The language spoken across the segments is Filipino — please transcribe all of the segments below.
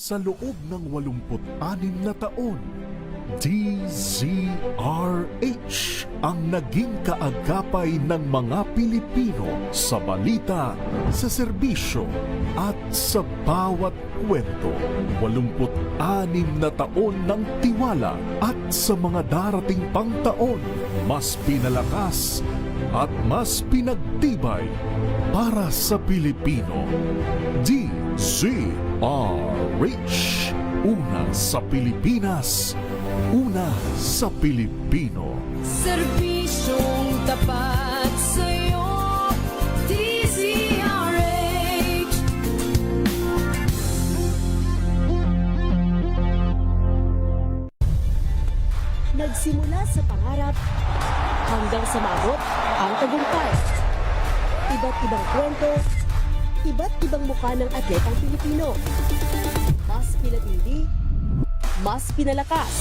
Sa loob ng 86 na taon, DZRH ang naging kaagapay ng mga Pilipino sa balita, sa serbisyo at sa bawat kwento. 86 na taon ng tiwala at sa mga darating pang taon, mas pinalakas at mas pinagtibay para sa Pilipino. DZRH, una sa Pilipinas, una sa Pilipino. Serbisyong tapat sa'yo, DZRH. Nagsimula sa pangarap hanggang sa maabot ang tagumpay. Iba't ibang kwento, iba't ibang mukha ng atletang Pilipino. Mas pinatindi, mas pinalakas,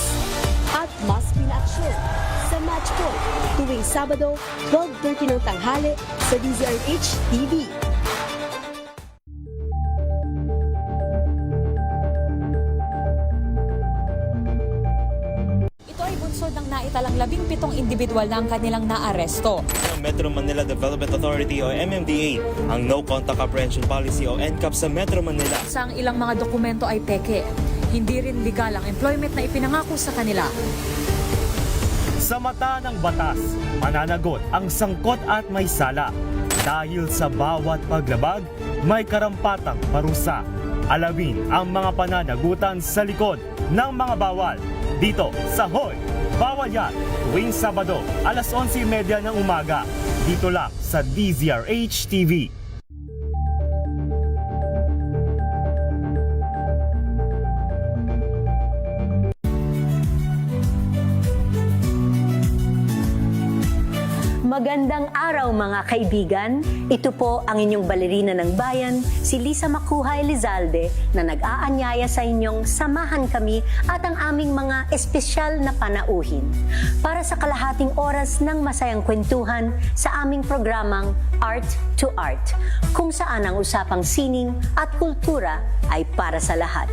at mas pinaaksyon sa Match Point tuwing Sabado, 12:30 ng tanghali sa DZRH TV. Ito ay bunsod ng naitalang 17 individual na ang kanilang naaresto. Ng Metro Manila Development Authority o MMDA ang No Contact Apprehension Policy o NCAP sa Metro Manila. Sa ang ilang mga dokumento ay peke. Hindi rin legal ang employment na ipinangako sa kanila. Sa mata ng batas, mananagot ang sangkot at may sala. Dahil sa bawat paglabag, may karampatang parusa. Alamin ang mga pananagutan sa likod ng mga bawal. Dito sa Hoy! Bawal Yan! Tuwing Sabado, alas 11:30 ng umaga. Dito lang sa DZRH TV. Magandang araw mga kaibigan. Ito po ang inyong balerina ng bayan, si Lisa Macuha Elizalde, na nag-aanyaya sa inyong samahan kami at ang aming mga espesyal na panauhin para sa kalahating oras ng masayang kwentuhan sa aming programang Art to Art, kung saan ang usapang sining at kultura ay para sa lahat.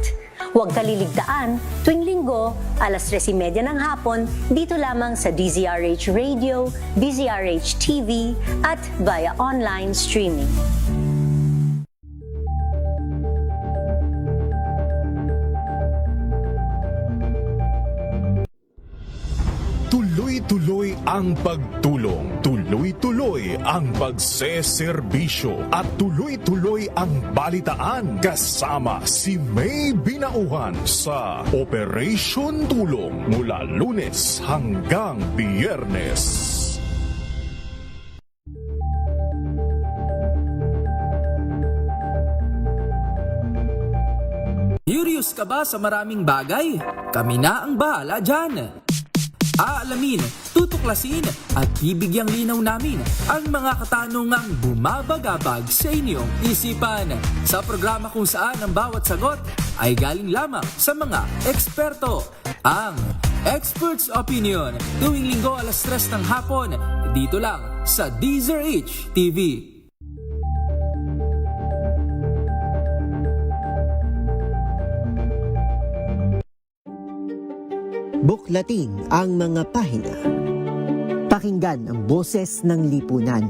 Huwag kaliligtaan, tuwing linggo, alas 3:30 ng hapon, dito lamang sa DZRH Radio, DZRH TV, at via online streaming. Tuloy-tuloy ang pagtulong, tuloy-tuloy ang pagseserbisyo at tuloy-tuloy ang balitaan kasama si May Binauhan sa Operation Tulong mula Lunes hanggang Biyernes. Curious ka ba sa maraming bagay? Kami na ang bahala dyan. Aalamin, tutuklasin at bibigyang linaw namin ang mga katanungang bumabagabag sa inyong isipan. Sa programa kung saan ang bawat sagot ay galing lamang sa mga eksperto. Ang Expert's Opinion, tuwing linggo alas 3 ng hapon, dito lang sa DZRH TV. Buklatin ang mga pahina. Pakinggan ang boses ng lipunan.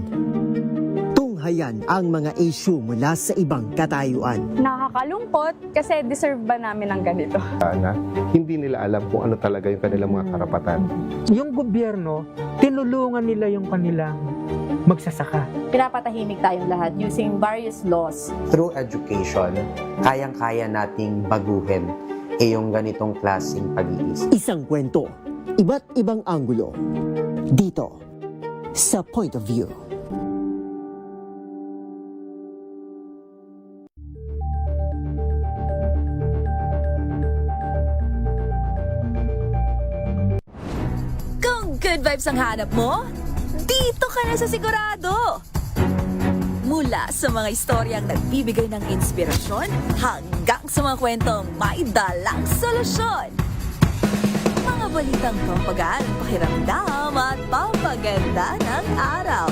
Tunghayan ang mga issue mula sa ibang katayuan. Nakakalungkot kasi deserve ba namin ng ganito? Na hindi nila alam kung ano talaga yung kanilang mga karapatan. Yung gobyerno, tinulungan nila yung kanilang magsasaka. Pinapatahimik tayong lahat using various laws. Through education, kayang-kaya nating baguhin yung ganitong klaseng pag-iisip. Isang kwento, iba't ibang anggulo. Dito, sa Point of View. Kung good vibes ang hanap mo, dito ka na sa sigurado! Mula sa mga istoryang nagbibigay ng inspirasyon hanggang sa mga kwentong may dalang solusyon. Mga balitang pampagaan, pakiramdam at pampaganda ng araw.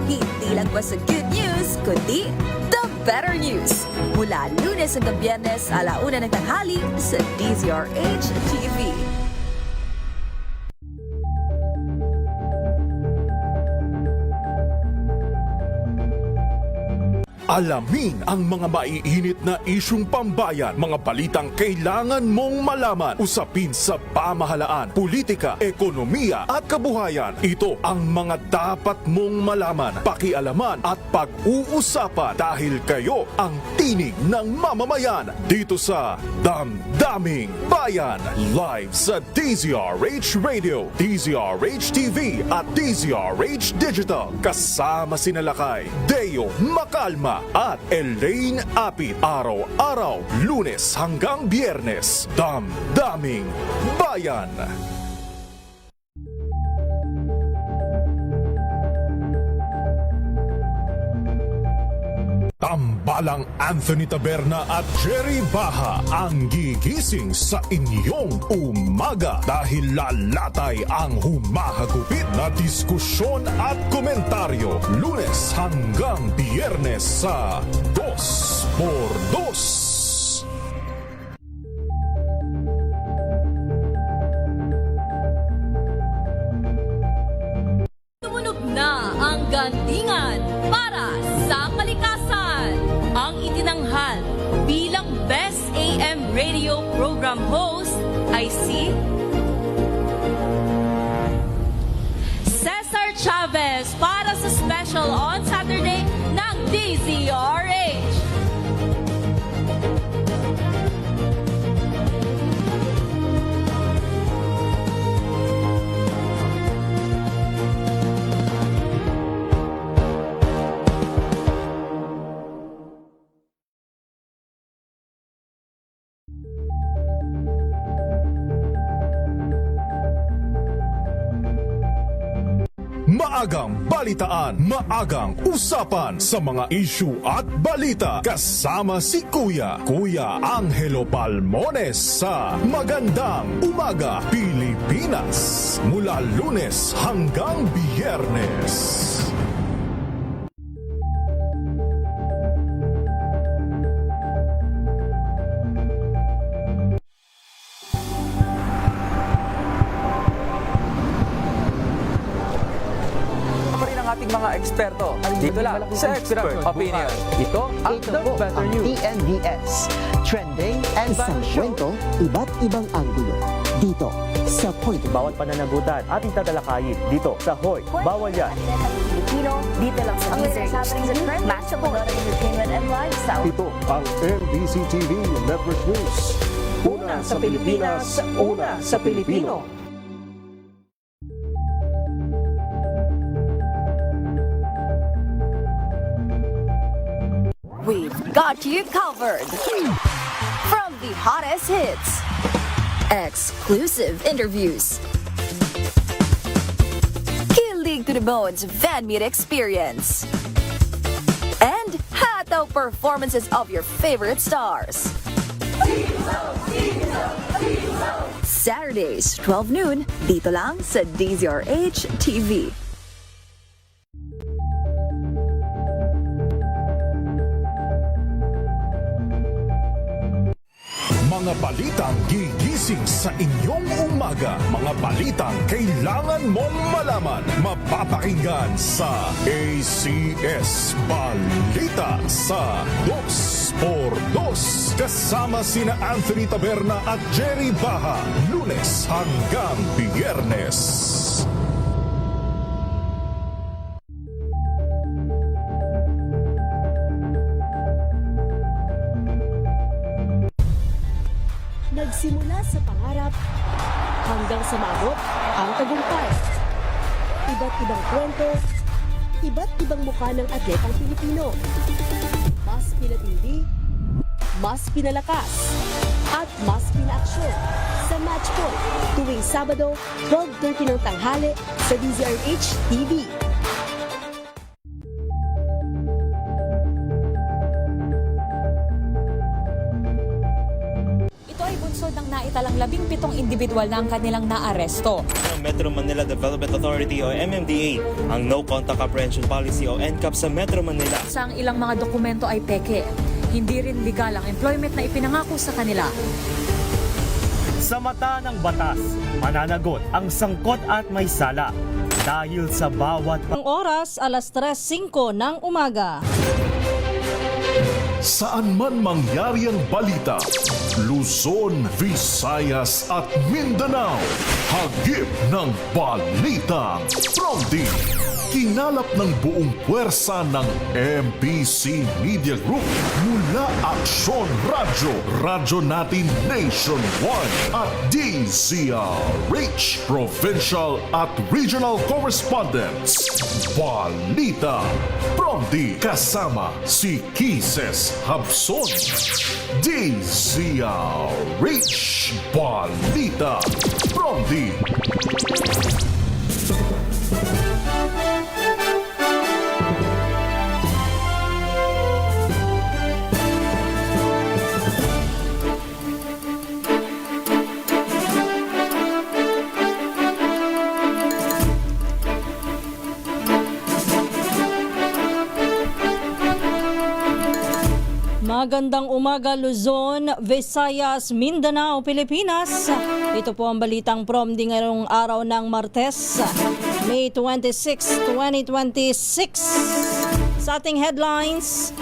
Hindi lang basta good news, kundi the better news. Mula Lunes hanggang Biyernes, 1:00 ng tanghali sa DZRH TV. Alamin ang mga maiinit na isyung pambayan, mga balitang kailangan mong malaman, usapin sa pamahalaan, politika, ekonomiya at kabuhayan. Ito ang mga dapat mong malaman, pakialaman at pag-uusapan dahil kayo ang tinig ng mamamayan dito sa Damdaming Bayan. Live sa DZRH Radio, DZRH TV at DZRH Digital. Kasama sina Lakay, Deo Macalma at Elaine Apit. Araw-araw, Lunes hanggang Biyernes. Damdaming Bayan. Tambalang Anthony Taberna at Jerry Baha ang gigising sa inyong umaga dahil lalatay ang humahagupit na diskusyon at komentaryo Lunes hanggang Biyernes sa 2x2. Tumunog na ang gantingan para sa kalikasan. Ang itinanghal bilang Best AM Radio Program Host ay si Cesar Chavez para sa special on Saturday ng DZRH. Maagang balitaan, maagang usapan sa mga issue at balita. Kasama si Kuya Angelo Palmones sa Magandang Umaga Pilipinas. Mula Lunes hanggang Biyernes. Ating mga eksperto. Dito lang sa Expert Opinion. Ito ang The Better News. TNVS. Trending and Isang kwento, iba't ibang anggulo. Dito sa Point. Bawat pananagutan ating tatalakayin dito sa Hoy, Bawal Yan. Pilipino, dito lang sa DZRH TV, match up on entertainment and lifestyle. Ito ang MBC TV Network News. Una sa Pilipinas, una sa Pilipino. We've got you covered. From the hottest hits, exclusive interviews, kilig to the bones fan meet experience, and hataw performances of your favorite stars. Saturdays, 12 noon, dito lang sa DZRH TV. Mga balitang gigising sa inyong umaga. Mga balitang kailangan mong malaman. Mapapakinggan sa ACS Balita sa 2x2. Kasama sina Anthony Taberna at Jerry Baha. Lunes hanggang Biyernes. Nagsimula sa pangarap hanggang sa maabot ang tagumpay. Iba't ibang kwento, iba't ibang mukha ng atletang Pilipino. Mas pinatindi, mas pinalakas, at mas pinaaksyon sa Match Point tuwing Sabado, 12:30 ng tanghali sa DZRH TV. nang naitalang 17 individual na ang kanilang naaresto. Ng Metro Manila Development Authority o MMDA ang No Contact Apprehension Policy o NCAP sa Metro Manila. Sa ang ilang mga dokumento ay peke. Hindi rin legal ang employment na ipinangako sa kanila. Sa mata ng batas, mananagot ang sangkot at may sala dahil sa bawat Ang oras, alas 3:05 ng umaga. Saan man mangyari ang balita, Luzon, Visayas at Mindanao, hagip ng balitang Pronti. Kinalap ng buong puwersa ng MBC Media Group mula Aksyon Radyo, Radyo Natin Nationwide at DZRH, Provincial at Regional Correspondents. Balita Pronti kasama si Kises Habson. DZRH Balita Pronti. Magandang umaga Luzon, Visayas, Mindanao, Pilipinas. Ito po ang balitang Pronti ngayong araw ng Martes, May 26, 2026. Sa ating headlines,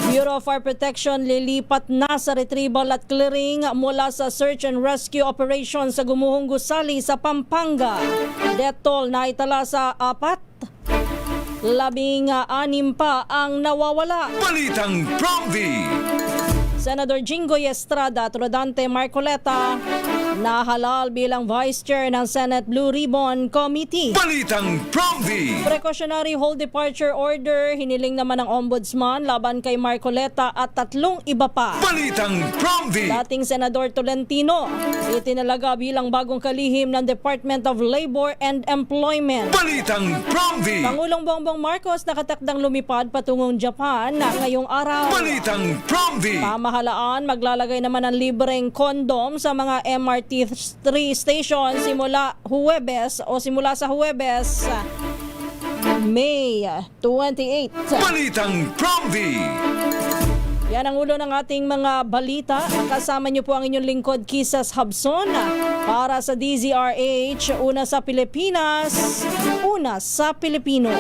Bureau of Fire Protection lilipat na sa retrieval at clearing mula sa search and rescue operation sa Gumuhong Gusali sa Pampanga. Death toll na itala sa 4. 16 pa ang nawawala. Balitang Pronti. Senador Jingoy Estrada at Rodante Marcoleta nahalal bilang Vice Chair ng Senate Blue Ribbon Committee. Balitang Pronti. Precautionary hold departure order hiniling naman ng Ombudsman laban kay Marcoleta at 3 iba pa. Balitang Pronti. Dating Senador Tolentino itinalaga bilang bagong kalihim ng Department of Labor and Employment. Balitang Pronti. Pangulong Bongbong Marcos nakatakdang lumipad patungong Japan ngayong araw. Balitang Pronti. Pamahalaan maglalagay naman ng libreng kondom sa mga MRT3 station simula sa Huwebes, May 28. Balitang Pronti. Yan ang ulo ng ating mga balita. Kasama niyo po ang inyong lingkod, Kisas Habson, para sa DZRH, una sa Pilipinas, una sa Pilipino.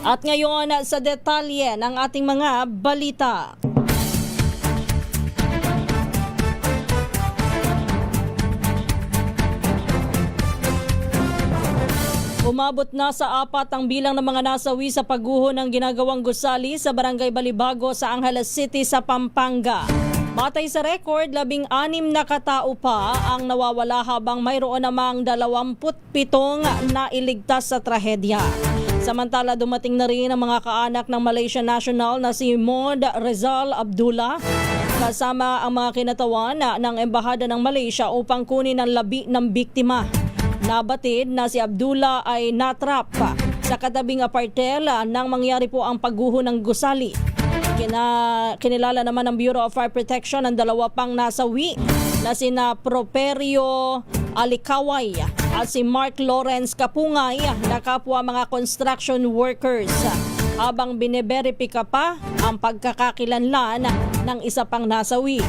At ngayon sa detalye ng ating mga balita. Umabot na sa 4 ang bilang ng mga nasawi sa pagguho ng ginagawang gusali sa Barangay Balibago sa Angeles City sa Pampanga. Batay sa record, 16 na katao pa ang nawawala habang mayroon namang 27 na iligtas sa trahedya. Samantala, dumating na rin ang mga kaanak ng Malaysian national na si Mod Rizal Abdullah kasama ang mga kinatawan ng Embahada ng Malaysia upang kunin ang labi ng biktima. Nabatid na si Abdullah ay natrap sa katabing apartel nang mangyari po ang pagguho ng gusali. Kinilala naman ng Bureau of Fire Protection ang 2 pang nasawi na sina Properio Alikaway at si Mark Lawrence Kapungay na kapwa mga construction workers. Habang bineberipika pa ang pagkakakilanlan ng isa pang nasawi.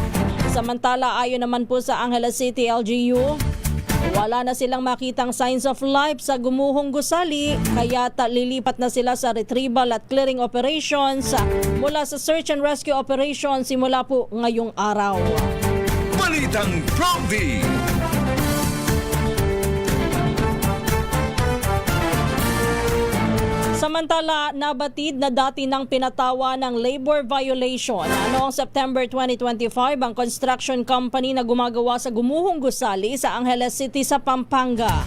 Samantala, ayon naman po sa Angeles City LGU, wala na silang makitang signs of life sa Gumuhong Gusali, kaya lilipat na sila sa retrieval at clearing operations mula sa search and rescue operations simula po ngayong araw. Balitang Pronti. Samantala, nabatid na dati nang pinatawa ng labor violation noong September 2025 ang construction company na gumagawa sa Gumuhong Gusali sa Angeles City sa Pampanga.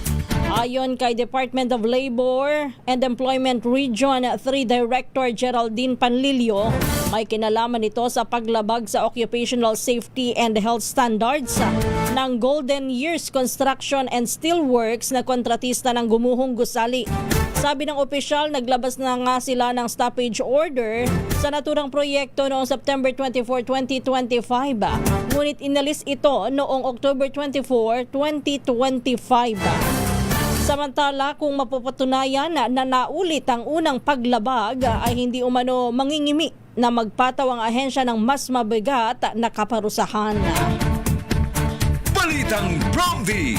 Ayon kay Department of Labor and Employment Region 3 Director Geraldine Panlilio, may kinalaman ito sa paglabag sa occupational safety and health standards ng Golden Years Construction and Steelworks na kontratista ng Gumuhong Gusali. Sabi ng opisyal, naglabas na nga sila ng stoppage order sa naturang proyekto noong September 24, 2025. Ngunit inalis ito noong October 24, 2025. Samantala, kung mapapatunayan na naulit ang unang paglabag, ay hindi umano mangingimi na magpataw ang ahensya ng mas mabigat na kaparusahan. Balitang Promdi.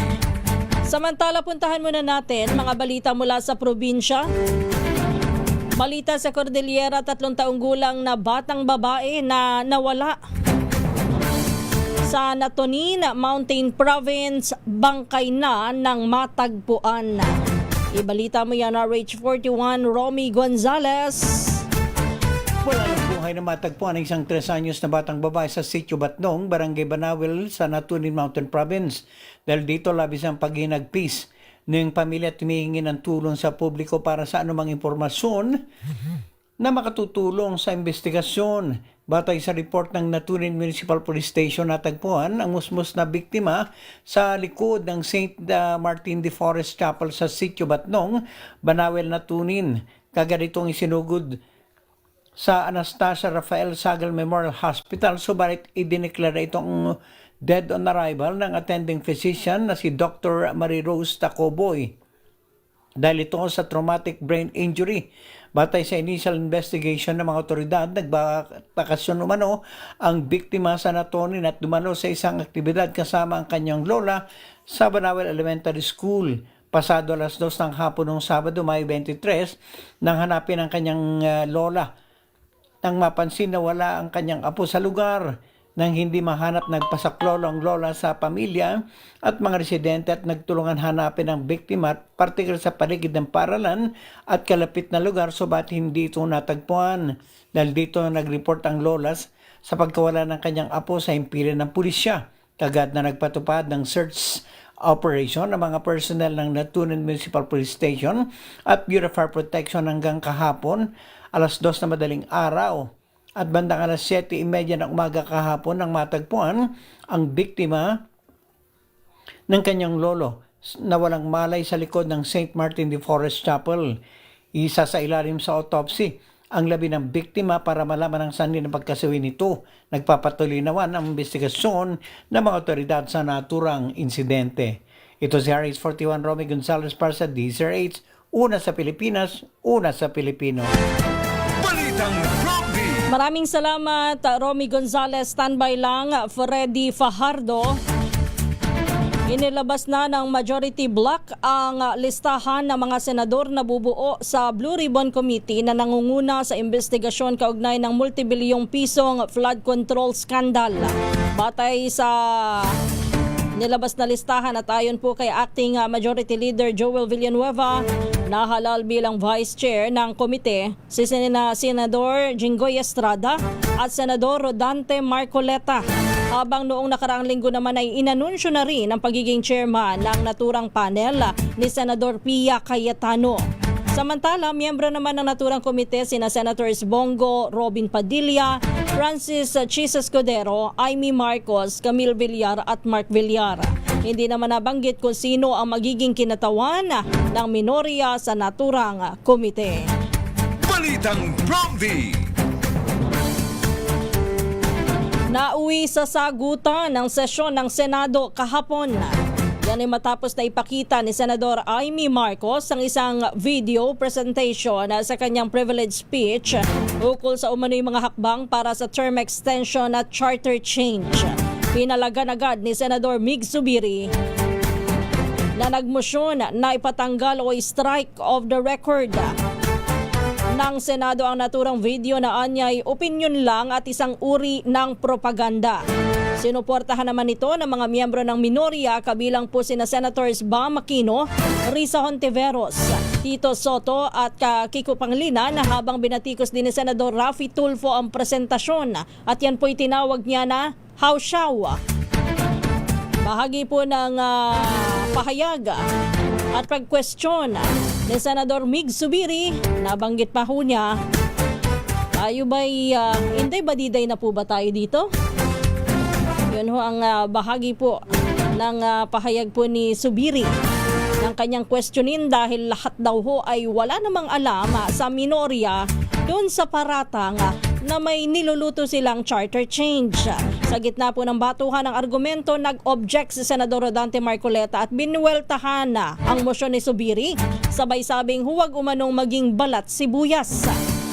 Samantala, puntahan muna natin mga balita mula sa probinsya. Balita sa Cordillera, 3 taong gulang na batang babae na nawala. Sa Natonin, Mountain Province, bangkay na ng matagpuan. Ibalita mo yan, RH41, Romy Gonzales. Wala ng buhay na matagpuan ang isang 3 anyos na batang babae sa Sitio Batnong, Barangay Banawil sa Natonin Mountain Province. Dahil dito labis ang paghinagpis ng pamilya at humihingi ng tulong sa publiko para sa anumang impormasyon na makatutulong sa investigasyon. Batay sa report ng Natonin Municipal Police Station, natagpuan ang musmus na biktima sa likod ng St. Martin de Forest Chapel sa Sitio Batnong, Banawil, Natonin. Kaganitong isinugod sa Anastasia Rafael Sagal Memorial Hospital, subalit idineklara itong dead on arrival ng attending physician na si Dr. Marie Rose Tacoboy dahil ito sa traumatic brain injury. Batay sa initial investigation ng mga otoridad, nagbakasyon umano ang biktima sa Natonin at dumano sa isang aktibidad kasama ang kanyang lola sa Banawil Elementary School. Pasado alas 2 ng hapon noong Sabado, May 23, nang hanapin ang kanyang lola. Nang mapansin na wala ang kanyang apo sa lugar, nang hindi mahanap, nagpasaklolo ang lola sa pamilya at mga residente at nagtulungan hanapin ang biktima, partikular sa paligid ng paralan at kalapit na lugar, subat hindi ito natagpuan. Dahil dito nag-report ang lola sa pagkawala ng kanyang apo sa himpilan ng pulisya. Kagad na nagpatupad ng search operation ng mga personnel ng Natonin Municipal Police Station at Bureau of Fire Protection hanggang kahapon, alas 2 na madaling araw. At bandang alas 7:30 ng umaga kahapon nang matagpuan ang biktima ng kanyang lolo na walang malay sa likod ng St. Martin de Forest Chapel. Isa sa ilalim sa autopsy ang labi ng biktima para malaman ang sanhi ng pagkasawi nito. Nagpapatuloy naman ang investigasyon ng mga otoridad sa naturang insidente. Ito si RH41 Romy Gonzales para sa DZRH, una sa Pilipinas, una sa Pilipino. Balitang Promdi. Maraming salamat, Romy Gonzales. Standby lang, Freddy Fajardo. Inilabas na ng majority block ang listahan ng mga senador na bubuo sa Blue Ribbon Committee na nangunguna sa investigasyon kaugnay ng multibilyong pisong flood control scandal. Batay sa nilabas na listahan at ayon po kay Acting Majority Leader Joel Villanueva, nahalal bilang Vice Chair ng komite si Senador Jinggoy Estrada at Senador Rodante Marcoleta. Habang noong nakaraang linggo naman ay inanunsyo na rin ang pagiging chairman ng naturang panel ni Senador Pia Cayetano. Samantala, miyembro naman ng naturang komite sina Senators Bongo Robin Padilla, Francis Chis Escudero, Amy Marcos, Camille Villar at Mark Villar. Hindi naman nabanggit kung sino ang magiging kinatawan ng minorya sa naturang komite. Balitang Promdi. Nauwi sa sagutan ng sesyon ng Senado kahapon. Yan ay matapos na ipakita ni Senador Amy Marcos ang isang video presentation sa kanyang privilege speech ukol sa umano'y mga hakbang para sa term extension at charter change. Pinalagan agad ni Senador Mig Zubiri na nagmosyon na ipatanggal o strike of the record ng Senado ang naturang video na anyay opinion lang at isang uri ng propaganda. Sinuportahan naman ito ng mga miyembro ng minorya kabilang po sina Senators Bam Aquino, Risa Hontiveros, Tito Soto at Kiko Pangilinan na habang binatikos din ni Senador Raffy Tulfo ang presentasyon at yan po'y tinawag niya na Hausyaw. Bahagi po ng pahayag at pag-question ni Senador Mig Zubiri, nabanggit pa ho niya, tayo ba'y hindi ba diday na po ba tayo dito? Yun ho ang bahagi po ng pahayag po ni Zubiri. ng kanyang questionin dahil lahat daw ho ay wala namang alam sa minorya doon sa paratang na may niluluto silang charter change. Sa gitna po ng batuhan ng argumento, nag-object si Senador Rodante Marcoleta at binuweltahan ang mosyon ni Zubiri, sabay sabing huwag umanong maging balat sibuyas.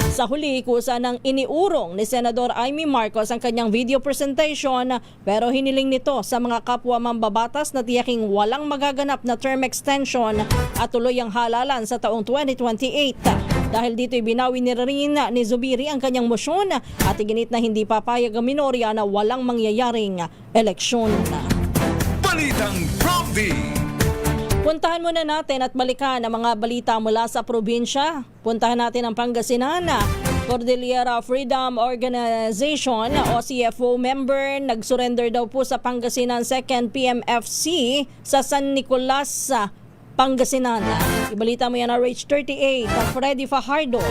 Sa huli, kusa ng iniurong ni Senador Amy Marcos ang kanyang video presentation pero hiniling nito sa mga kapwa mambabatas na tiyaking walang magaganap na term extension at tuloy ang halalan sa taong 2028. Dahil dito ibinawi ni rin ni Zubiri ang kanyang mosyon at iginit na hindi papayag ang minorya na walang mangyayaring eleksyon. Balitang Prompty. Puntahan muna natin at balikan ang mga balita mula sa probinsya. Puntahan natin ang Pangasinan. Cordillera Freedom Organization o CFO member nag-surrender daw po sa Pangasinan 2nd PMFC sa San Nicolas, Pangasinan. Ibalita mo yan na Rage 38, Freddy Fajardo.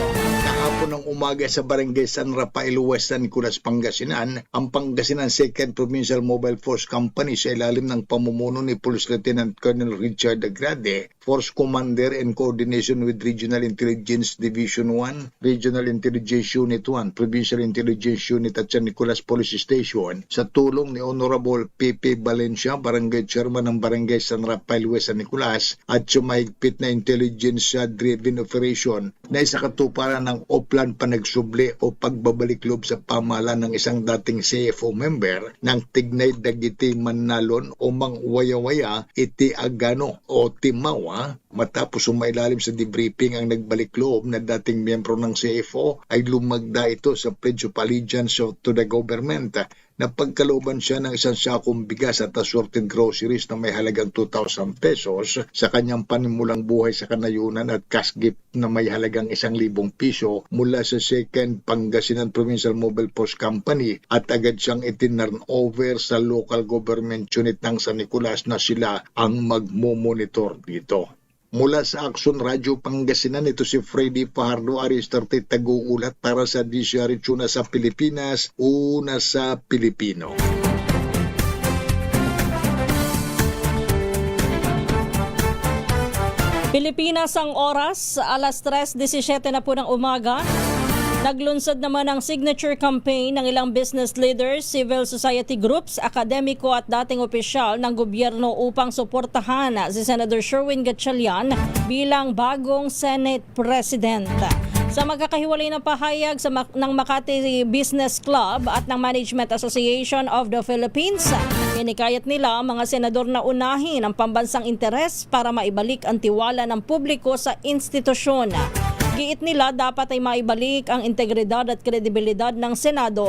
Kahapon ng umaga sa Barangay San Rafael West, San Nicolas, Pangasinan, ang Pangasinan 2nd Provincial Mobile Force Company sa ilalim ng pamumuno ni Police Lieutenant Colonel Richard Agrade, Force Commander in coordination with Regional Intelligence Division 1, Regional Intelligence Unit 1, Provincial Intelligence Unit at San Nicolas Police Station, sa tulong ni Honorable Pepe Valencia, Barangay Chairman ng Barangay San Rafael West, San Nicolas, at sumahigpit na intelligence-driven operation na isa katuparan ng Oplan panagsubli o pagbabalik loob sa pamahalaan ng isang dating CFO member ng Tignay Dagiti Manalon o Mang Waya-Waya iti Agano o Timawa. Matapos sumailalim sa debriefing ang nagbalik loob na dating miyembro ng CFO ay lumagda ito sa pledge of allegiance to the government na pagkalooban siya ng isang sakong bigas at assorted groceries na may halagang 2,000 pesos sa kanyang panimulang buhay sa kanayunan at cash gift na may halagang 1,000 piso mula sa 2nd Pangasinan Provincial Mobile Force Company at agad siyang itinurn over sa local government unit ng San Nicolas na sila ang magmomonitor dito. Mula sa Action Radio Pangasinan, ito si Freddy Fajardo, Aristarte, taguulat para sa DCRH, una sa Pilipinas, una sa Pilipino. Pilipinas ang oras, alas 3:17 na po ng umaga. Naglunsad naman ang signature campaign ng ilang business leaders, civil society groups, akademiko at dating opisyal ng gobyerno upang suportahan si Senator Sherwin Gatchalian bilang bagong Senate President. Sa magkakahiwalay na pahayag ng Makati Business Club at ng Management Association of the Philippines, inikayat nila ang mga senador na unahin ang pambansang interes para maibalik ang tiwala ng publiko sa institusyon. Giit nila dapat ay maibalik ang integridad at kredibilidad ng Senado,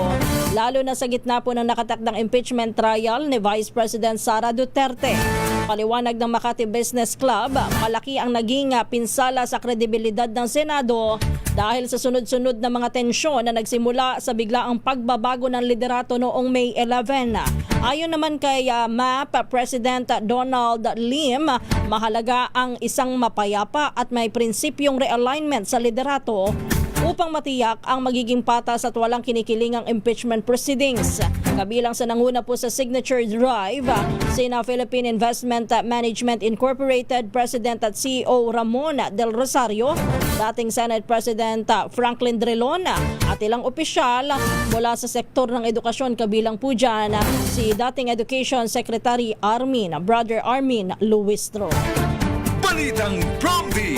lalo na sa gitna po ng nakatakdang impeachment trial ni Vice President Sara Duterte. Paliwanag ng Makati Business Club, malaki ang naging pinsala sa kredibilidad ng Senado dahil sa sunod-sunod na mga tensyon na nagsimula sa biglaang pagbabago ng liderato noong May 11. Ayon naman kay MAP President Donald Lim, mahalaga ang isang mapayapa at may prinsipyong realignment sa liderato upang matiyak ang magiging patas at walang kinikilingang impeachment proceedings. Kabilang sa nanguna po sa signature drive, sina Philippine Investment Management Incorporated President at CEO Ramon Del Rosario, dating Senate President Franklin Drilon at ilang opisyal mula sa sektor ng edukasyon, kabilang po dyan si dating Education Secretary Brother Armin Luistro. Balitang Prompty.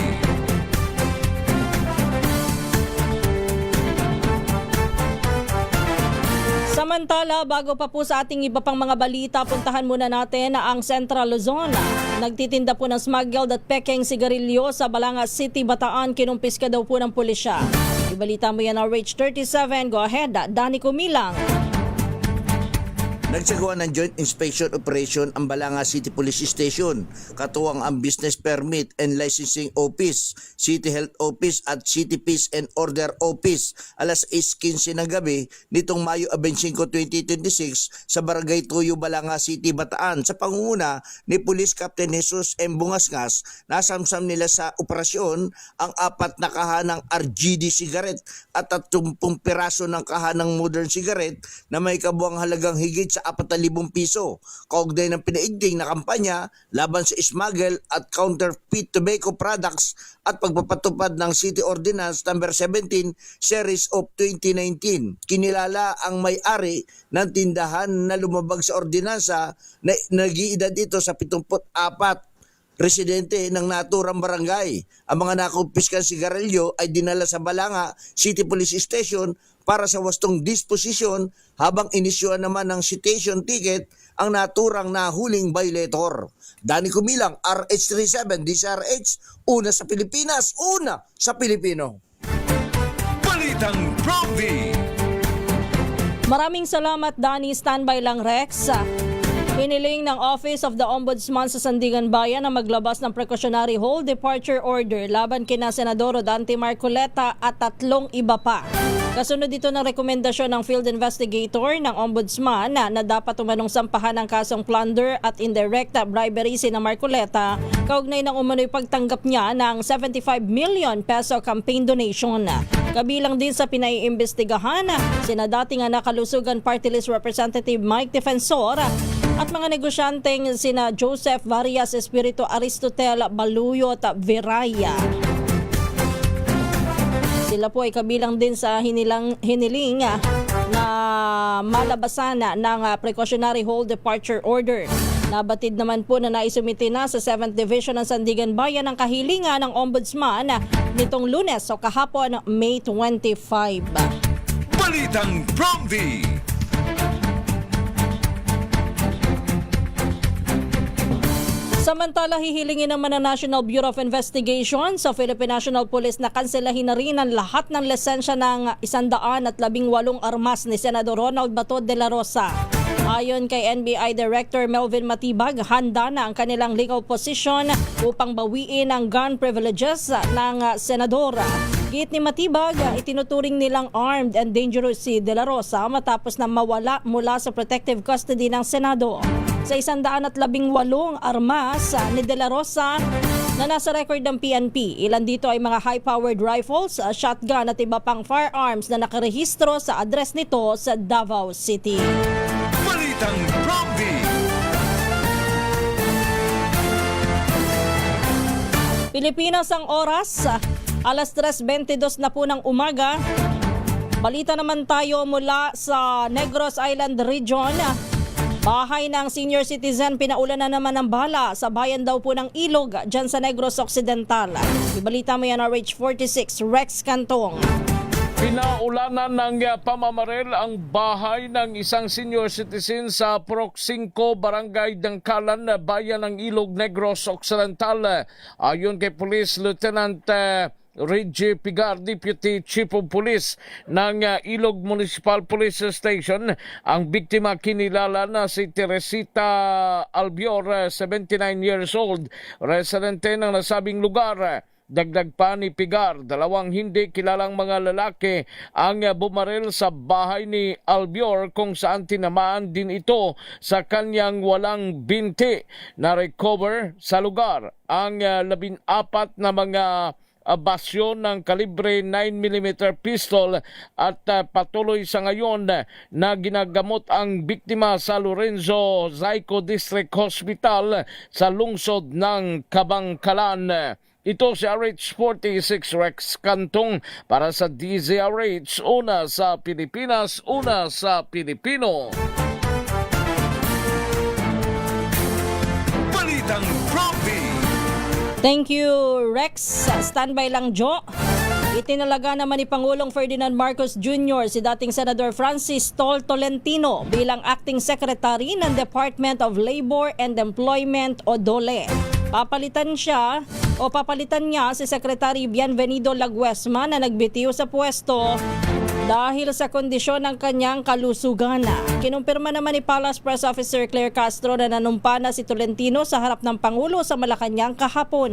Samantala, bago pa po sa ating iba pang mga balita, puntahan muna natin ang Central Luzon. Nagtitinda po ng smuggled at pekeng sigarilyo sa Balanga City, Bataan, kinumpiska daw po ng pulisya. Ibalita mo yan ang Rage 37. Go ahead, Danny Kumilang. Nagsagawa ng Joint Inspection Operation ang Balanga City Police Station, katuwang ang Business Permit and Licensing Office, City Health Office at City Peace and Order Office alas 6:15 ng gabi nitong Mayo 25, 2026 sa Barangay Tuyo, Balanga City, Bataan. Sa pangunguna ni Police Captain Jesus M. Bungasngas, nasamsam nila sa operasyon ang 4 na kahanang RGD cigarette at 30 piraso ng kahanang modern cigarette na may kabuang halagang higit sa sa 4,000 piso. Kaugnay ng pinaigting na kampanya laban sa smuggle at counterfeit tobacco products at pagpapatupad ng City Ordinance No. 17 Series of 2019. Kinilala ang may-ari ng tindahan na lumabag sa ordinansa na nag-iedad ito sa 74 residente ng naturang barangay. Ang mga nakumpiskang sigarilyo ay dinala sa Balanga City Police Station para sa wastong disposisyon habang inisyuan naman ng citation ticket ang naturang nahuling violator. Danny Kumilang, RH37, DCRH, una sa Pilipinas, una sa Pilipino. Balitang Prompty. Maraming salamat, Danny. Standby lang, Rex. Hiniling ng Office of the Ombudsman sa Sandigan Bayan na maglabas ng precautionary hold departure order laban kina Senador Dante Marcoleta at 3 iba pa. Kasunod dito ng rekomendasyon ng field investigator ng Ombudsman na dapat umanong sampahan ng kasong plunder at indirect bribery sina Marcoleta kaugnay ng umano'y pagtanggap niya ng 75 million peso campaign donation. Kabilang din sa pinaiimbestigahan sina dating nakalusugan party list representative Mike Defensor at mga negosyanteng sina Joseph Varias Espiritu, Aristotel Baluyot Viraya. Sila po ay kabilang din sa hiniling na malabasan ng precautionary hold departure order. Nabatid naman po na naisumite na sa 7th Division ng Sandigan Bayan ang kahilingan ng Ombudsman nitong Lunes o kahapon May 25. Balitang Prompty. Samantala, hihilingin naman ng National Bureau of Investigation sa Philippine National Police na kanselahin na rin ang lahat ng lisensya ng 118 armas ni Senador Ronald Bato de la Rosa. Ayon kay NBI Director Melvin Matibag, handa na ang kanilang legal position upang bawiin ang gun privileges ng senadora. Git ni Matibag, itinuturing nilang armed and dangerous si De La Rosa matapos na mawala mula sa protective custody ng Senado. Sa 118 armas ni De La Rosa na nasa record ng PNP, ilan dito ay mga high-powered rifles, shotgun at iba pang firearms na nakarehistro sa address nito sa Davao City. Balitang Prompty. Pilipinas ang oras, alas 3:22 na po ng umaga. Balita naman tayo mula sa Negros Island Region. Bahay ng senior citizen pinaulan na naman ng bala sa bayan daw po ng Ilog dyan sa Negros Occidental. Ibalita mo yan, RH46, Rex Cantong. Pinaulanan ng pamamaril ang bahay ng isang senior citizen sa Proc 5, Barangay Dangkalan, bayan ng Ilog, Negros Occidental. Ayon kay Police Lieutenant Reggie Pigar, Deputy Chief of Police ng Ilog Municipal Police Station, ang biktima kinilala na si Teresita Albior, 79 years old, residente ng nasabing lugar. Dagdag pa ni Pigar, 2 hindi kilalang mga lalaki ang bumaril sa bahay ni Albior kung saan tinamaan din ito sa kanyang walang binti. Na-recover sa lugar ang 14 na mga basyon ng kalibre 9mm pistol at patuloy sa ngayon na ginagamot ang biktima sa Lorenzo Zaico District Hospital sa lungsod ng Kabangkalan. Ito si RH46 Rex Cantong para sa DZRH, una sa Pilipinas, una sa Pilipino. Balitang Prompty. Thank you, Rex. Standby lang, Jo. Itinalaga naman ni Pangulong Ferdinand Marcos Jr. si dating Senador Francis Tol Tolentino bilang Acting Secretary ng Department of Labor and Employment o DOLE. Papalitan niya si Secretary Bienvenido Laguesma na nagbitiw sa pwesto dahil sa kondisyon ng kanyang kalusugan. Kinumpirma naman ni Palace Press Officer Claire Castro na nanumpa na si Tolentino sa harap ng Pangulo sa Malacanang kahapon.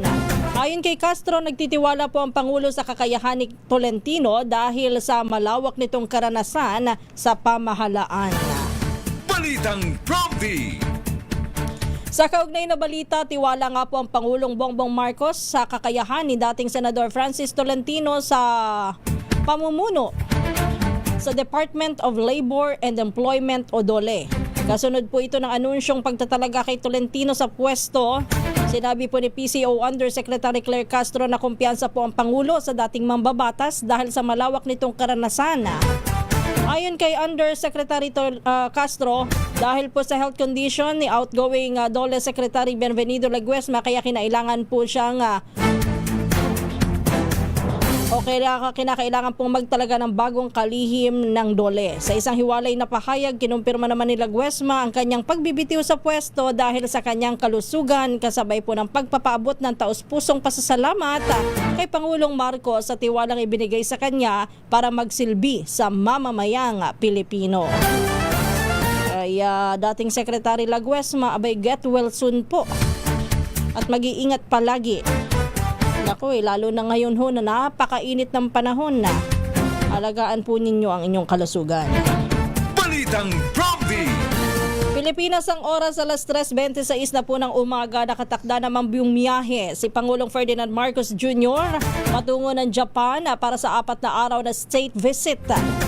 Ayon kay Castro, nagtitiwala po ang Pangulo sa kakayahan ni Tolentino dahil sa malawak nitong karanasan sa pamahalaan. Balitang Prompty. Sa kaugnay na balita, tiwala nga po ang Pangulong Bongbong Marcos sa kakayahan ni dating Senador Francis Tolentino sa pamumuno sa Department of Labor and Employment o DOLE. Kasunod po ito ng anunsyong pagtatalaga kay Tolentino sa pwesto. Sinabi po ni PCO Undersecretary Claire Castro na kumpiyansa po ang Pangulo sa dating mambabatas dahil sa malawak nitong karanasan. Ayon kay Undersecretary Castro, dahil po sa health condition ni outgoing DOLE Secretary Bienvenido Laguesma, kaya kinailangan po siyang kinakailangan pong magtalaga ng bagong kalihim ng DOLE. Sa isang hiwalay na pahayag, kinumpirma naman ni Laguesma ang kanyang pagbibitiw sa pwesto dahil sa kanyang kalusugan, kasabay po ng pagpapaabot ng taus-pusong pasasalamat kay Pangulong Marcos sa tiwalang ibinigay sa kanya para magsilbi sa mamamayang Pilipino. Kaya dating Secretary Laguesma, abay get well soon po at mag-iingat palagi. Ako lalo na ngayon ho na napakainit ng panahon na alagaan po ninyo ang inyong kalusugan. Balitang Prompty! Pilipinas ang oras alas 3:26 na po ng umaga. Nakatakda naman yung biyahe si Pangulong Ferdinand Marcos Jr. patungo ng Japan para sa 4 na araw na state visit.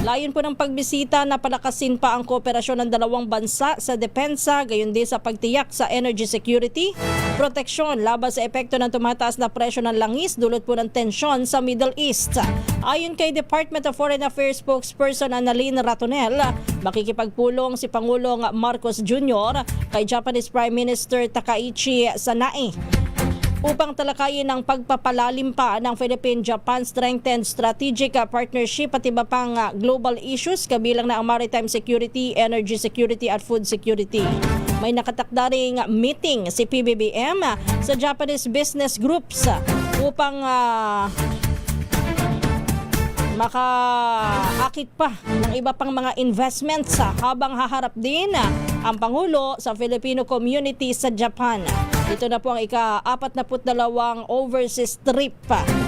Layon po ng pagbisita na palakasin pa ang kooperasyon ng dalawang bansa sa depensa, gayon din sa pagtiyak sa energy security, proteksyon laban sa epekto ng tumataas na presyo ng langis dulot po ng tensyon sa Middle East. Ayon kay Department of Foreign Affairs spokesperson Annalyn Ratonel, makikipagpulong si Pangulong Marcos Jr. kay Japanese Prime Minister Takaichi Sanae upang talakayin ang pagpapalalim pa ng Philippine-Japan Strengthened Strategic Partnership at iba pang global issues kabilang na ang maritime security, energy security at food security. May nakatakda ring meeting si PBBM sa Japanese business groups upang makaakit pa ng iba pang mga investments habang haharap din ang Pangulo sa Filipino community sa Japan. Ito na po ang ika-42 overseas trip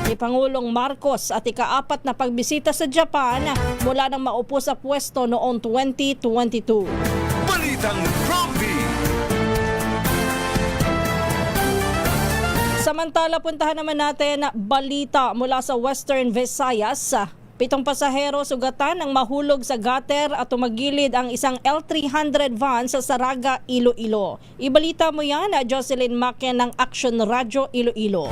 ni Pangulong Marcos at ika-4 na pagbisita sa Japan mula nang maupo sa pwesto noong 2022. Balitang Prompty! Samantala, puntahan naman natin balita mula sa Western Visayas. 7 pasahero sugatan ng mahulog sa gutter at tumagilid ang isang L300 van sa Saraga, Iloilo. Ibalita mo yan, Jocelyn Maken ng Action Radio Iloilo.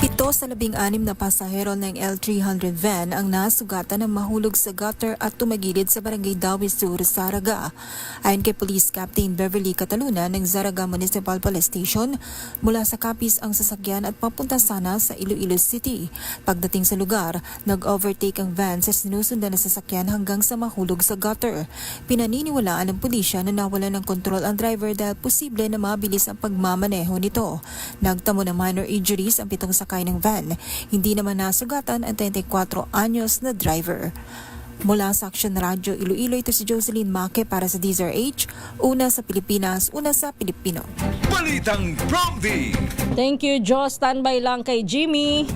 7 sa 16 na pasahero ng L300 van ang nasugatan ng mahulog sa gutter at tumagilid sa Barangay Dawi Sur, Saraga. Ayon kay Police Captain Beverly Cataluna ng Saraga Municipal Police Station, mula sa Capiz ang sasakyan at papunta sana sa Iloilo City. Pagdating sa lugar, nag-overtake ang van sa sinusundan na sasakyan hanggang sa mahulog sa gutter. Pinaniniwalaan ng pulisya na nawala ng kontrol ang driver dahil posible na mabilis ang pagmamaneho nito. Nagtamo ng minor injuries ang 7 sakay ng van. Hindi naman nasugatan ang 34 anyos na driver. Mula sa Action Radio Iloilo, ito si Jocelyn Make para sa DZRH, una sa Pilipinas, una sa Pilipino. Balitang Prompty! Thank you, Jo. Standby lang kay Jimmy.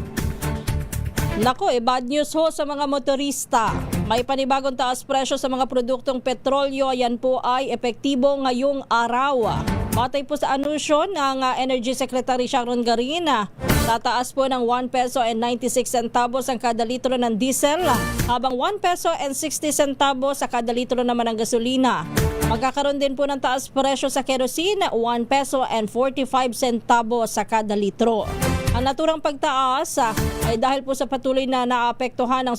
Nako, bad news ho sa mga motorista. May panibagong taas presyo sa mga produktong petrolyo. Yan po ay epektibo ngayong araw. Batay po sa anunsyo ng Energy Secretary Sharon Garina, tataas po ng 1 peso and 96 centavos ang kada litro ng diesel, habang 1 peso and 60 centavos sa kada litro naman ng gasolina. Magkakaroon din po ng taas presyo sa kerosene, 1 peso and 45 centavos sa kada litro. Ang naturang pagtaas ay dahil po sa patuloy na naapektuhan ng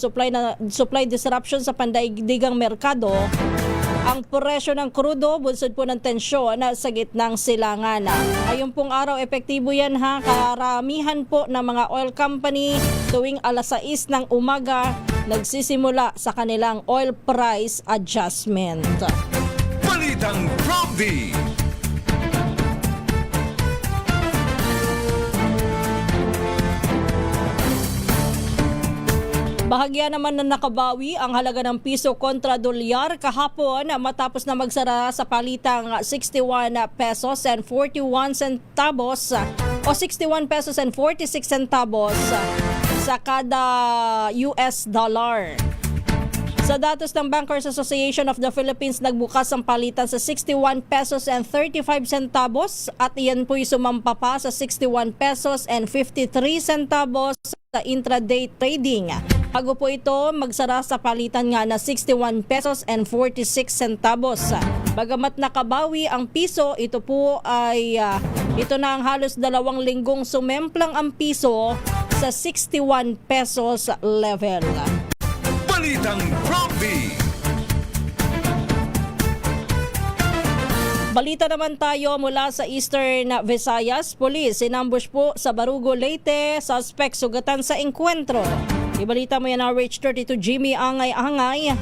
supply disruption sa pandaigdigang merkado. Ang presyo ng krudo, bunsod po ng tensyon sa gitnang silangan. Ngayong pong araw, epektibo yan ha. Karamihan po ng mga oil company tuwing alas 6 ng umaga nagsisimula sa kanilang oil price adjustment. Balitang Prompty! Bahagya naman na nakabawi ang halaga ng piso kontra dolyar kahapon matapos na magsara sa palitang 61 pesos and 41 centavos o 61 pesos and 46 centavos sa kada US dollar. Sa datos ng Bankers Association of the Philippines, nagbukas ang palitan sa 61 pesos and 35 centavos at iyan po'y sumampa pa sa 61 pesos and 53 centavos sa intraday trading. Bago po ito magsara sa palitan nga na 61 pesos and 46 centavos. Bagamat nakabawi ang piso, ito po ay ito na ang halos 2 linggong sumemplang ang piso sa 61 pesos level. Balitang Prompty. Balita naman tayo mula sa Eastern Visayas. Police inambush po sa Barugo, Leyte. Suspect sugatan sa engkwentro. Ibalita mo yan ang RH32 Jimmy Angay-Angay.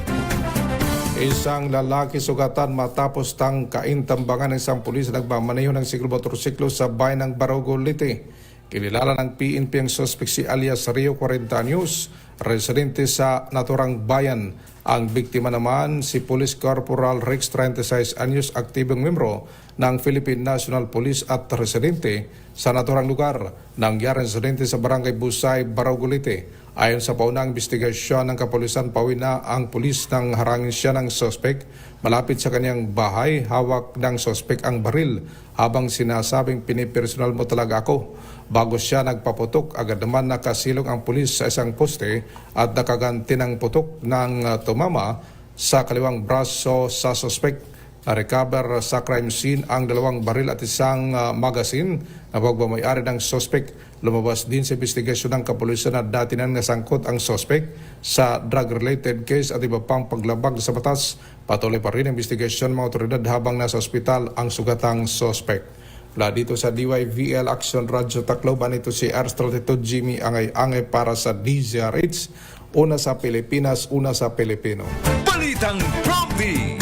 Isang lalaki sugatan matapos tangkain tambangan ng isang pulis na nagmamaneho ng siklo-motorsiklo sa bayan ng Barugo, Leyte. Kinilala ng PNP ang suspect si alias Rio 40 Anyos, residente sa naturang bayan. Ang biktima naman si Police Corporal Rex 36 Anyos, aktibong membro ng Philippine National Police at residente sa naturang lugar. Nangyari residente sa Barangay Busay, Barugo, Leyte. Ayon sa paunang investigasyon ng kapulisan, pawina ang pulis nang harangin siya ng suspect. Malapit sa kanyang bahay, hawak ng suspect ang baril habang sinasabing pinipersonal mo talaga ako. Bago siya nagpaputok, agad naman nakasilong ang pulis sa isang poste at nakaganti ng putok ng tumama sa kaliwang braso sa suspect. Na-recover sa crime scene ang 2 baril at isang magasin na pagmamayari ng suspect. Lumabas din sa investigasyon ng kapulisan na dati nang nasangkot ang suspect sa drug-related case at iba pang paglabag sa batas. Patuloy pa rin ang investigasyon ng mga otoridad habang nasa ospital ang sugatang suspect. Mula dito sa DYVL Action Radyo Tacloban, ito si RH32 Jimmy Angay-Angay para sa DZRH. Una sa Pilipinas, una sa Pilipino. Balitang Prompty.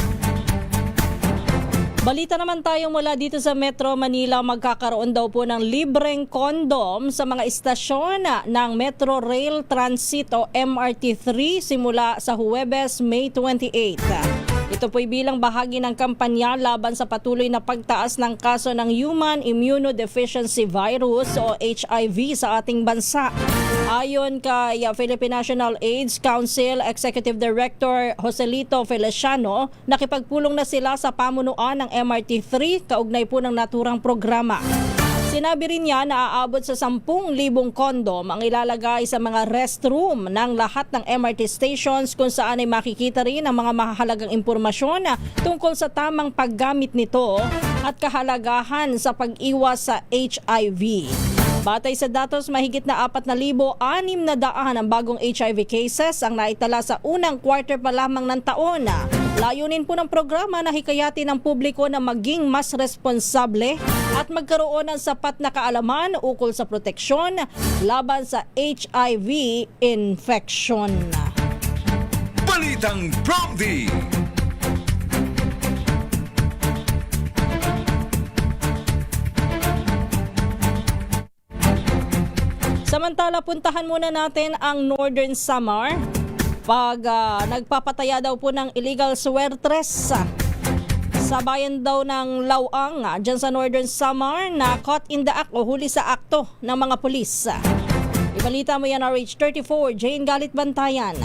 Balita naman tayo mula dito sa Metro Manila. Magkakaroon daw po ng libreng kondom sa mga istasyon ng Metro Rail Transit o MRT3 simula sa Huwebes, May 28. Ito po'y bilang bahagi ng kampanya laban sa patuloy na pagtaas ng kaso ng Human Immunodeficiency Virus o HIV sa ating bansa. Ayon kay Philippine National AIDS Council Executive Director Joselito Feliciano, nakipagpulong na sila sa pamunuan ng MRT3 kaugnay po ng naturang programa. Sinabi rin niya na aabot sa 10,000 kondom ang ilalagay sa mga restroom ng lahat ng MRT stations kung saan ay makikita rin ang mga mahalagang impormasyon tungkol sa tamang paggamit nito at kahalagahan sa pag-iwas sa HIV. Batay sa datos, mahigit na 4,600 ang bagong HIV cases ang naitala sa unang quarter pa lamang ng taon. Layunin po ng programa na hikayatin ng publiko na maging mas responsable at magkaroon ng sapat na kaalaman ukol sa proteksyon laban sa HIV infection. Balitang Prompty. Samantala, puntahan muna natin ang Northern Samar. Nagpapataya daw po ng illegal swertres sa bayan daw ng Lawang dyan sa Northern Samar na caught in the act o huli sa akto ng mga pulis. Ibalita mo yan, RH34, Jane Galit Bantayan.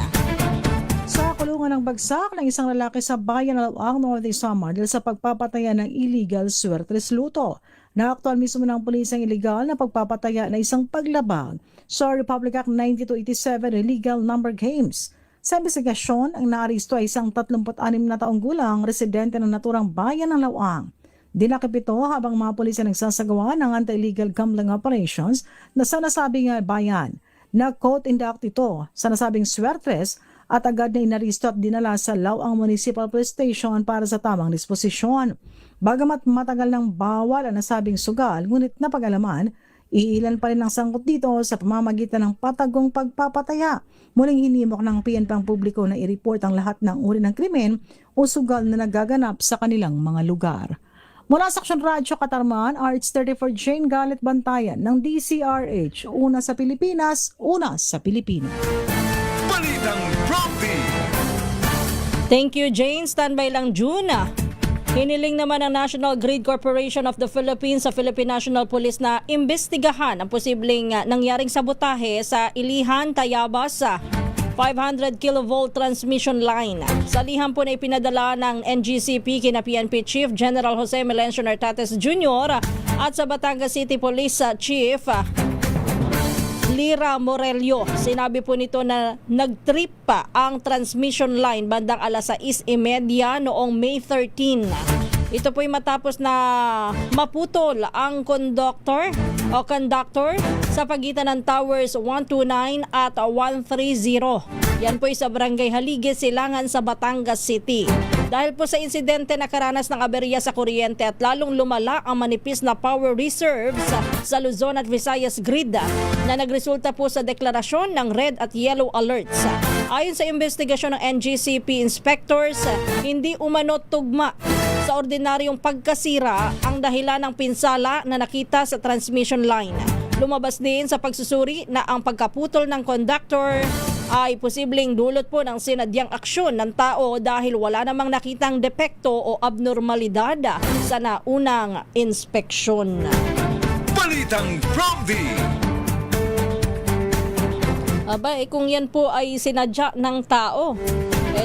Sa kulungan ng bagsak ng isang lalaki sa bayan ng Lawang, Northern Samar dahil sa pagpapataya ng illegal swertres luto. Naaktual mismo ng pulis ang illegal na pagpapataya na isang paglabag sa Republic Act 9287 illegal number games. Sa investigasyon, ang naaresto ay isang 36 na taong gulang residente ng naturang bayan ng Lawang. Dinakip ito habang mga pulis ay nagsasagawa ng anti-illegal gambling operations na sa nasabing bayan. Nag-caught in the act ito sa nasabing swertres at agad na inaresto at dinala sa Lawang Municipal Police Station para sa tamang disposisyon. Bagamat matagal ng bawal ang nasabing sugal, ngunit napag-alaman, iilan pa rin ang sangkot dito sa pamamagitan ng patagong pagpapataya. Muling hinimok ng PNP ang publiko na i-report ang lahat ng uri ng krimen o sugal na nagaganap sa kanilang mga lugar. Mula sa Action Radyo Katarman, RH34 Jane Galit Bantayan ng DCRH. Una sa Pilipinas, una sa Pilipino. Balitang Prompty. Thank you, Jane. Standby lang, June. Hiniling naman ng National Grid Corporation of the Philippines sa Philippine National Police na imbestigahan ang posibleng nangyaring sabotahe sa Ilihan, Tayabas 500 kilovolt transmission line. Sa liham po na ipinadala ng NGCP kina PNP Chief General Jose Melencio Nartates Jr. at sa Batangas City Police Chief Lira Morelio. Sinabi po nito na nag-trip pa ang transmission line bandang 6:30 noong May 13. Ito po'y matapos na maputol ang conductor sa pagitan ng Towers 129 at 130. Yan po'y sa Barangay Halige, Silangan sa Batangas City. Dahil po sa insidente nakaranas ng aberya sa kuryente at lalong lumala ang manipis na power reserves sa Luzon at Visayas grid na nagresulta po sa deklarasyon ng red at yellow alerts. Ayon sa investigasyon ng NGCP inspectors, hindi umano tugma sa ordinaryong pagkasira ang dahilan ng pinsala na nakita sa transmission line. Lumabas din sa pagsusuri na ang pagkaputol ng conductor ay posibleng dulot po ng sinadyang aksyon ng tao dahil wala namang nakitang depekto o abnormalidad sa naunang inspeksyon. Balitang Prompty! Aba, kung yan po ay sinadya ng tao,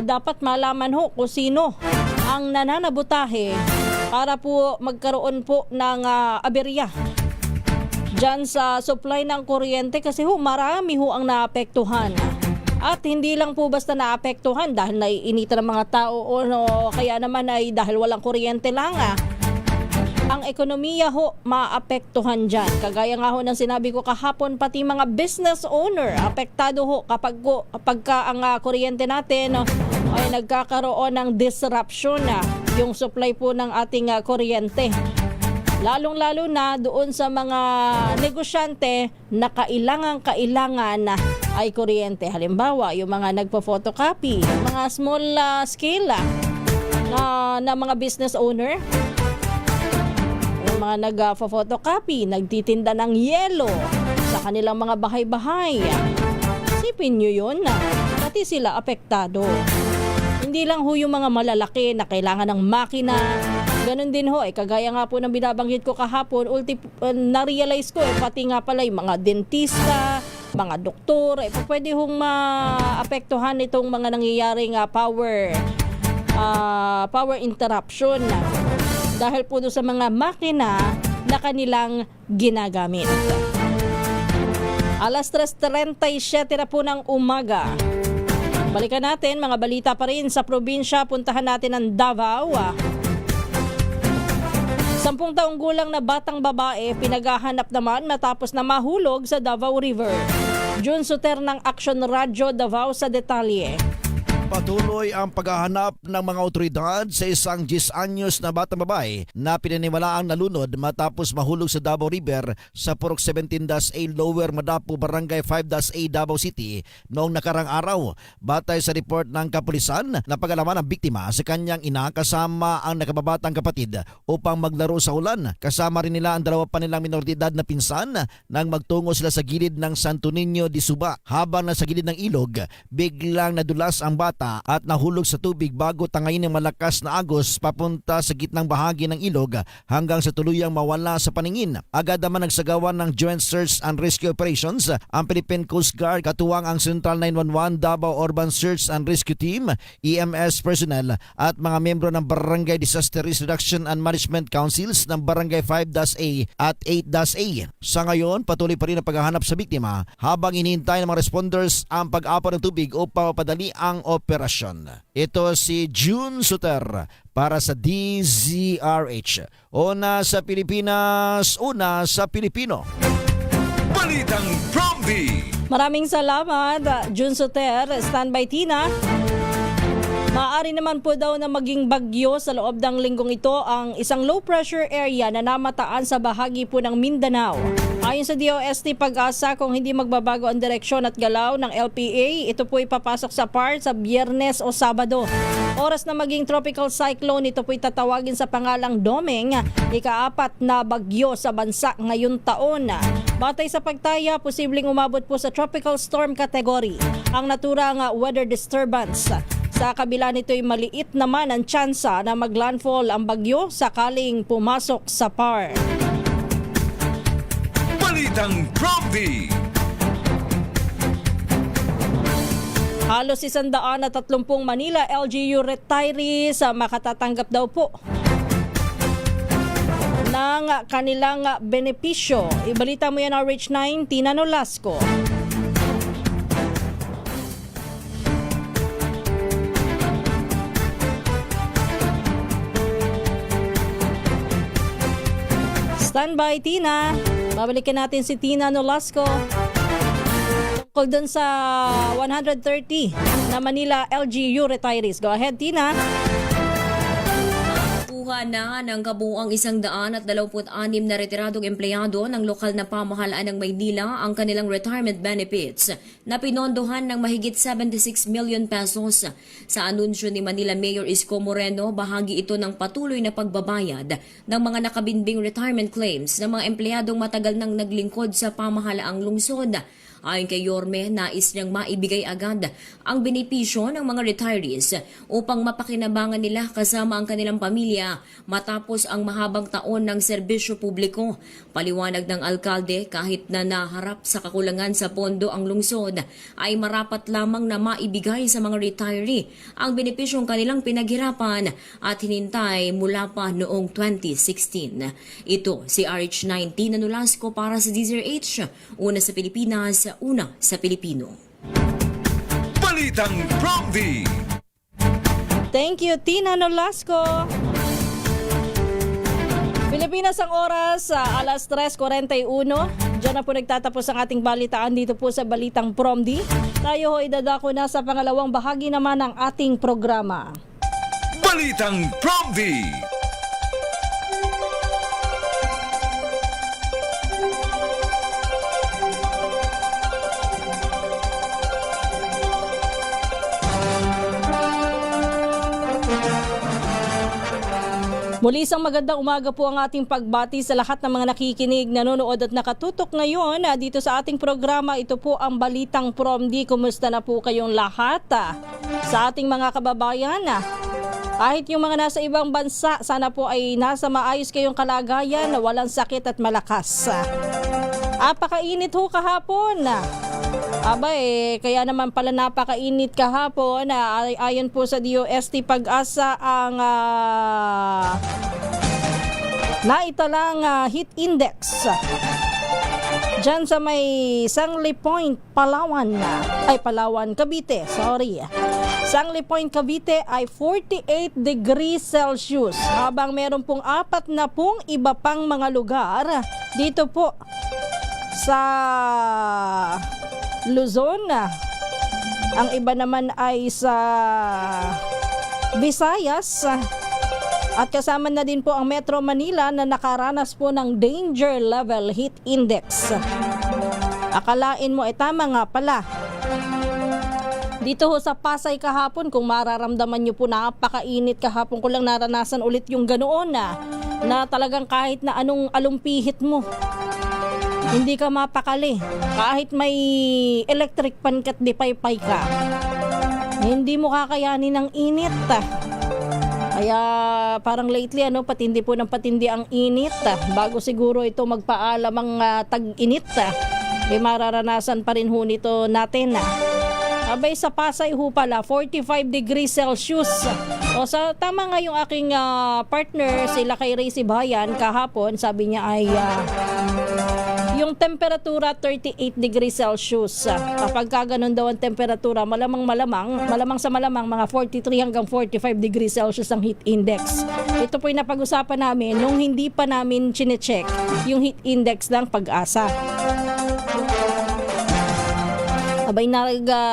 dapat malaman ho kung sino ang nananabutahe para po magkaroon po ng aberya dyan sa supply ng kuryente kasi ho marami ho ang naapektuhan. At hindi lang po basta naapektuhan dahil naiinitan ng mga tao o kaya naman ay dahil walang kuryente lang. Ang ekonomiya ho maapektuhan dyan. Kagaya nga ho ng sinabi ko kahapon, pati mga business owner apektado ho kapag ang kuryente natin ay nagkakaroon ng disruption yung supply po ng ating kuryente. Lalong-lalo na doon sa mga negosyante na kailangan ay kuryente. Halimbawa, yung mga nagpo-photocopy, mga small scale na mga business owner, yung mga nagpo-photocopy, nagtitinda ng yelo sa kanilang mga bahay-bahay. Isipin nyo yun pati sila apektado. Hindi lang ho yung mga malalaki na kailangan ng makina. Ganon din ho, kagaya nga po ng binabanggit ko kahapon, na-realize ko, pati nga pala yung mga dentista, mga doktor, pwede hong maapektuhan itong mga nangyayaring power interruption dahil po sa mga makina na kanilang ginagamit. Alas 3:37 na po ng umaga. Balikan natin mga balita pa rin sa probinsya. Puntahan natin ang Davao. 10 taong gulang na batang babae pinaghahanap naman matapos na mahulog sa Davao River. June Suter ng Action Radio Davao sa detalye. Patuloy ang paghahanap ng mga otoridad sa isang 10 anyos na batang babae na pinaniniwalaang nalunod matapos mahulog sa Davao River sa Purok 17-A Lower Madapo, Barangay 5-A Davao City noong nakarang araw. Batay sa report ng kapulisan, napag-alaman ang biktima sa kanyang ina kasama ang nakababatang kapatid upang maglaro sa ulan. Kasama rin nila ang dalawa pa nilang minor de edad na pinsan nang magtungo sila sa gilid ng Santo Niño de Suba. Habang nasa gilid ng ilog, biglang nadulas ang bata at nahulog sa tubig bago tangayin ng malakas na agos papunta sa gitnang bahagi ng ilog hanggang sa tuluyang mawala sa paningin. Agad naman nagsagawa ng Joint Search and Rescue Operations ang Philippine Coast Guard katuwang ang Central 911 Davao Urban Search and Rescue Team, EMS personnel at mga membro ng Barangay Disaster Risk Reduction and Management Councils ng Barangay 5-A at 8-A. Sa ngayon, patuloy pa rin ang paghahanap sa biktima habang hinihintay ng mga responders ang pag-apaw ng tubig upang mapadali ang operasyon. Ito si June Suter para sa DZRH. Una sa Pilipinas, una sa Pilipino. Balitang Prompty! Maraming salamat, June Suter. Standby Tina. Maaari naman po daw na maging bagyo sa loob ng linggong ito ang isang low pressure area na namataan sa bahagi po ng Mindanao. Ayon sa DOST Pag-asa, kung hindi magbabago ang direksyon at galaw ng LPA, ito po ipapasok sa PAR sa Biyernes o Sabado. Oras na maging tropical cyclone, ito po itatawagin sa pangalang Domeng, ika-4 na bagyo sa bansa ngayong taon. Batay sa pagtaya, posibleng umabot po sa tropical storm category ang naturang weather disturbance. Sa kabila nito'y maliit naman ang tsansa na maglandfall ang bagyo sakaling pumasok sa PAR. Balitang Prompty! Halos 130 Manila LGU retirees makatatanggap daw po ng kanilang benepisyo. Ibalita mo yan, RH9, Tina Nolasco. Standby, Tina. Babalikan natin si Tina Nolasco. Tungkol dun sa 130 na Manila LGU retirees. Go ahead, Tina. Kuha na ng kabuuang 126 na retiradong empleyado ng lokal na pamahalaan ng Maynila ang kanilang retirement benefits na pinondohan ng mahigit 76 million pesos. Sa anunsyo ni Manila Mayor Isko Moreno, bahagi ito ng patuloy na pagbabayad ng mga nakabinbing retirement claims ng mga empleyadong matagal nang naglingkod sa pamahalaang lungsod. Ayon kay Yorme, nais niyang maibigay agad ang benepisyo ng mga retirees upang mapakinabangan nila kasama ang kanilang pamilya matapos ang mahabang taon ng serbisyo publiko. Paliwanag ng alkalde, kahit na naharap sa kakulangan sa pondo ang lungsod, ay marapat lamang na maibigay sa mga retiree ang benepisyong kanilang pinaghirapan at hinintay mula pa noong 2016. Ito si RH19 na Nolasco para sa DZRH, una sa Pilipinas, una sa Pilipino. Balitang Promdi. Thank you, Tina Nolasco. Pilipinas ang oras, alas 3:41. Diyan na po nagtatapos ang ating balitaan dito po sa Balitang Promdi. Tayo ho idadako na sa pangalawang bahagi naman ng ating programa. Balitang Promdi. Muli isang magandang umaga po ang ating pagbati sa lahat ng mga nakikinig, nanonood at nakatutok ngayon dito sa ating programa. Ito po ang Balitang Promdi. Kumusta na po kayong lahat sa ating mga kababayan? Kahit yung mga nasa ibang bansa, sana po ay nasa maayos kayong kalagayan, walang sakit at malakas. Apakainit ho kahapon. Kaya naman pala napakainit kahapon. Ayon po sa DOST Pag-asa, ang naitalang heat index dyan sa may Sangli Point, Palawan, Cavite, Sangli Point, Cavite ay 48 degrees Celsius, habang meron pong 40 iba pang mga lugar dito po sa Luzon. Ang iba naman ay sa Visayas. At kasama na din po ang Metro Manila na nakaranas po ng danger level heat index. Akalain mo tama nga pala. Dito ho sa Pasay kahapon, kung mararamdaman nyo po, napakainit kahapon. Ko lang naranasan ulit yung ganoon na talagang kahit na anong alumpihit mo, hindi ka mapakali. Kahit may electric pan kat di paypay ka, hindi mo kakayanin ng init. Kaya parang lately patindi po ng patindi ang init. Bago siguro ito magpaalam ang tag-init, mararanasan pa rin ho nito natin. Sa Pasay ho pala, 45 degrees Celsius. O sa tama nga yung aking partner, sila kay Ray Sibayan, kahapon, sabi niya ay yung temperatura 38 degrees Celsius. Kapag ganun daw ang temperatura, malamang sa malamang mga 43 hanggang 45 degrees Celsius ang heat index. Ito po yung napag-usapan namin nung hindi pa namin chinecheck yung heat index ng Pag-asa.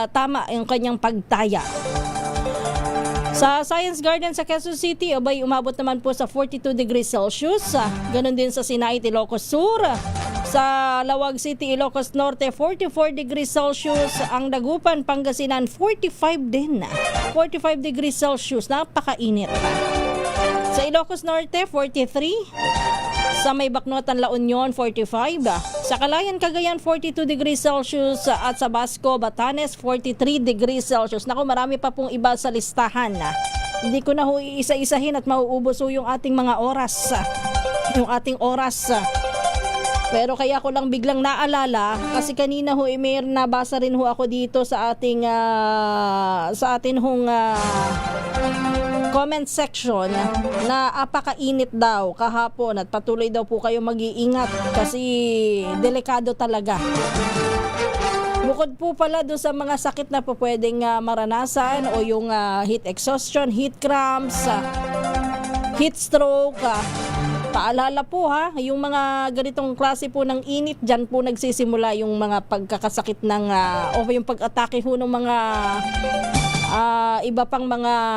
Tama yung kanyang pagtaya. Sa Science Garden sa Quezon City, umabot naman po sa 42 degrees Celsius. Ganon din sa Sinai, Ilocos Sur. Sa Lawag City, Ilocos Norte, 44 degrees Celsius. Ang Dagupan, Pangasinan, 45 din. 45 degrees Celsius. Napakainit. Sa Ilocos Norte, 43. Sa May Baknotan, La Union, 45. Sa Calayan, Cagayan, 42 degrees Celsius. At sa Basco, Batanes, 43 degrees Celsius. Naku, marami pa pong iba sa listahan. Hindi ko na ho iisa-isahin at mauubos ho yung ating mga oras. Yung ating oras. Pero kaya ko lang biglang naalala kasi kanina ho may nabasa rin ho ako dito sa ating comment section na apakainit daw kahapon at patuloy daw po kayo mag-iingat kasi delikado talaga. Bukod po pala doon sa mga sakit na po pwedeng maranasan o yung heat exhaustion, heat cramps, heat stroke, Paalala po ha, yung mga ganitong klase po ng init, dyan po nagsisimula yung mga pagkakasakit ng o yung pag-atake ho ng mga iba pang mga